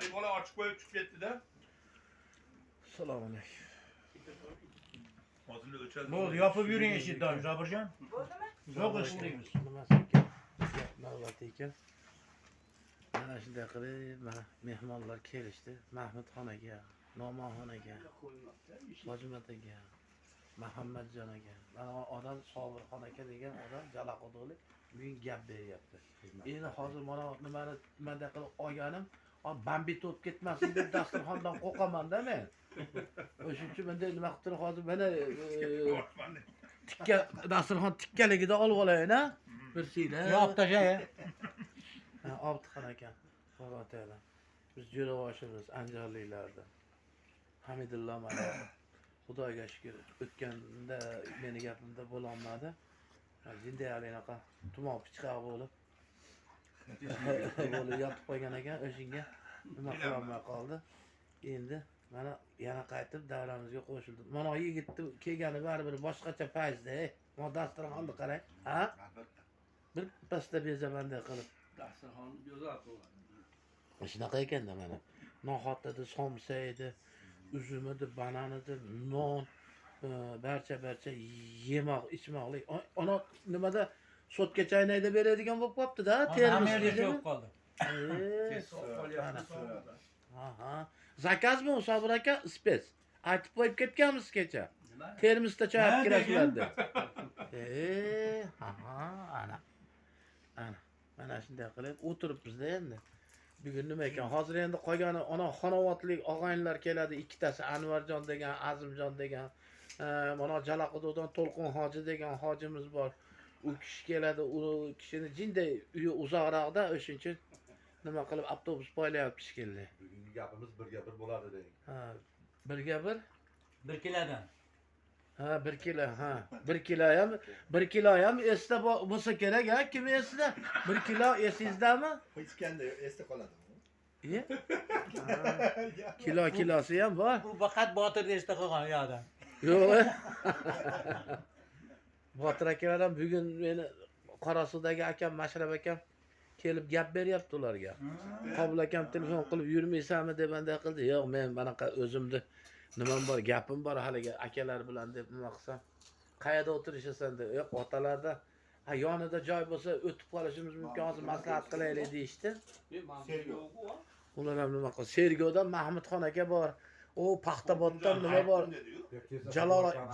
Ali bola açık koyup çıkıp gitti de. Assalomu alaykum. Hozir o'chadi. Bo'ldi, yopib yuring eshikdan, Jobirjon. Bo'ldimi? Yo'q ishlaymiz. Nimasi ekan? Gap navbati ekan. Mana shunday qilib, mana mehmonlar kelishdi. Mahmudxon aka, Nomonxon aka, Hojimat aka, Muhammadjon aka. Mana odam Sobirxon aka degan odam Jalaqo'dag'lik men gap beryapti. Endi hozir mana nimani bunday qilib olganim, bambit o'tib ketmasin deb dasturxondan qo'rqaman-da men. O'shuning uchun bunday nima qilib turib hozir mana tikka dasturxon tikkaligida olib olayina. Bir siyla. Yop tashay. Obtixon ekan. Xudo taolo. Biz jo'ravoshimiz Anjorliklardan. Hamidullo mana Xudoga shukr o'tganda meni gapimda bo'lolmadi. Jindayalinaqa tumoq pichqaq bo'lib yotib qolgan ekan, o'shinga nima qilolmay qoldi. Endi mana yana qaytib davramizga qo'shildi. Mana yigitni kelgani baribir boshqacha fayzda. Mana dasturxonni qarang. Ha? Bir pasta bezamanday qilib. Dasturxonni go'zal qiladi. Shunaqa ekanda mana. Noxatda somsa edi, uzum edi, banan edi, non, barcha yemoq, ichmoqlik. Ana nimada sotga chaynayda beradigan bo'lib qopti-da, termos yo'q qoldi. Aha. Zakazmi Sobir aka? Spes. Aytib qo'yib ketganmiz kecha. Termosda choy olib kirasizlar. Aha, ana. Mana shunday qilib o'tiribmiz-da endi. Bugun nima ekan? Hozir endi qolgani ana xonavatlik og'aynilar keladi, ikkitasi Anvarjon degan, Azimjon degan, mana Jalaqo'dan To'lqin hoji degan hojimiz bor. U kishi keladi, u kishini jinday uyi uzoqroqda, o'shuning uchun nima qilib avtobus poylayapti shekilli. Bugungi gapimiz birga bir bo'ladi deng. Ha, birga bir. 1 kilodan. Ha, 1 kilo, ha. 1 kilo ham esda bo'lsa kerak, ha? Kim esda? 1 kilo esingizdami? Hech qanday esda qoladi. Kilosi ham bor. Bu faqat Botirda esda qolgan u yoqda. Yo'q. Botir akalar ham bugun meni Qorasuvdagi akam, Mashrab akam kelib gap beryapti ularga. Qobil akam telefon qilib yurmaysanmi deb bunday qildi. Yo'q, men manaqa o'zimni nimam bor, gapim bor haligi akalar bilan deb nima qilsam. Qayerda o'tirishasan deb. Yo'q, otalarda yonida joy bo'lsa o'tib qolishimiz mumkin, hozir maslahat qilaylik deyishdi. Ular ham nima qildi? Sergodan Mahmudxon aka bor. O Paxtaboddan nima bor?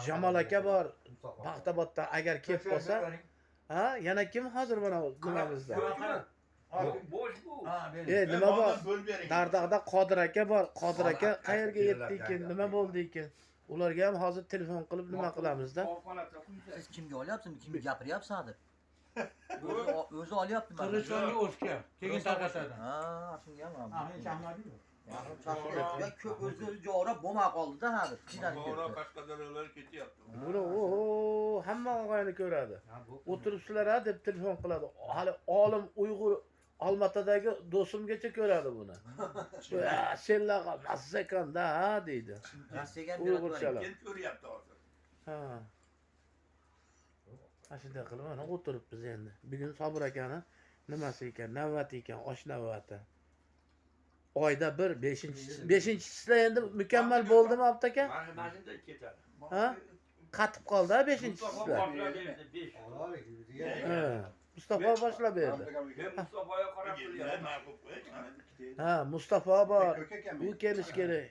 Jamol aka bor. Paxtaboddan agar kelib qolsa, ha, yana kim hozir mana nimamizda? Bo'sh bu. Nima bor? Dardag'da Qodir aka bor. Qodir aka qayerga yetdi ekan? Nima bo'ldi ekan? Ularga ham hozir telefon qilib nima qilamiz-da? Siz kimga olyapsizmi? Kimga gapiryapsiz deb? O'zi olyaptimi? Qirishonga o'sga. Keyin tarqatadi. Ha, shunga ham. Men chamladi-yu. O'zi jora bo'lmay qoldi-da hali. Mana Qashqadaryolar ketyapti. Buni hamma og'ayni ko'radi. O'tiribsizlar deb telefon qiladi. Hali olim Uyg'ur Olmatadagi do'stimgacha ko'radi buni. Senlarga mazzakan-da, ha deydi. Rossiyaga Uyg'urchalar. Keyin ko'ryapti hozir. Ha. Shunday qilib mana o'tiribmiz endi. Bugun Sobir akani nimasi ekan? Navbati ekan, osh navbati. Oyda bir 5-chisida endi mukammal bo'ldimi Abta aka? Mashinada ketadi. Ha? Qatib qoldi-a 5-chisida. Ha. Mustafa boshlab berdi. Mustafoga qarab turyapti. Ha, Mustafa bor. U kelish kerak.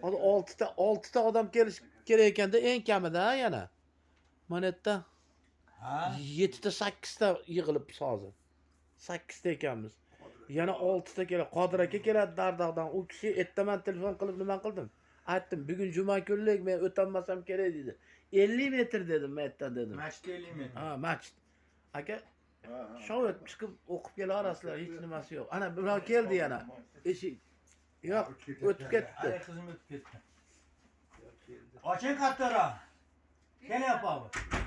Hozir 6 ta odam kelish kerak ekanda eng kamida yana. Mana yerda Ha? 7 ta 8 ta yig'ilibmiz hozir. 8 ta ekanmiz. Yana 6 ta keladi. Qodir aka keladi Dardog'dan. U kishi ertaman telefon qilib nima qildim? Aytdim, bugun juma kunlik men o'tolmasam kerak dedi. 50 metr dedim, men yerdan dedim. Mashq 50 metr. Ha, machit. Aka, shovet chiqib o'qib kela olasizlar, hech nimasi yo'q. Ana birov keldi yana. Eshik. Yo'q, o'tib ketdi. Ay, qizim o'tib ketdi. Oching qattara. Kelyapti.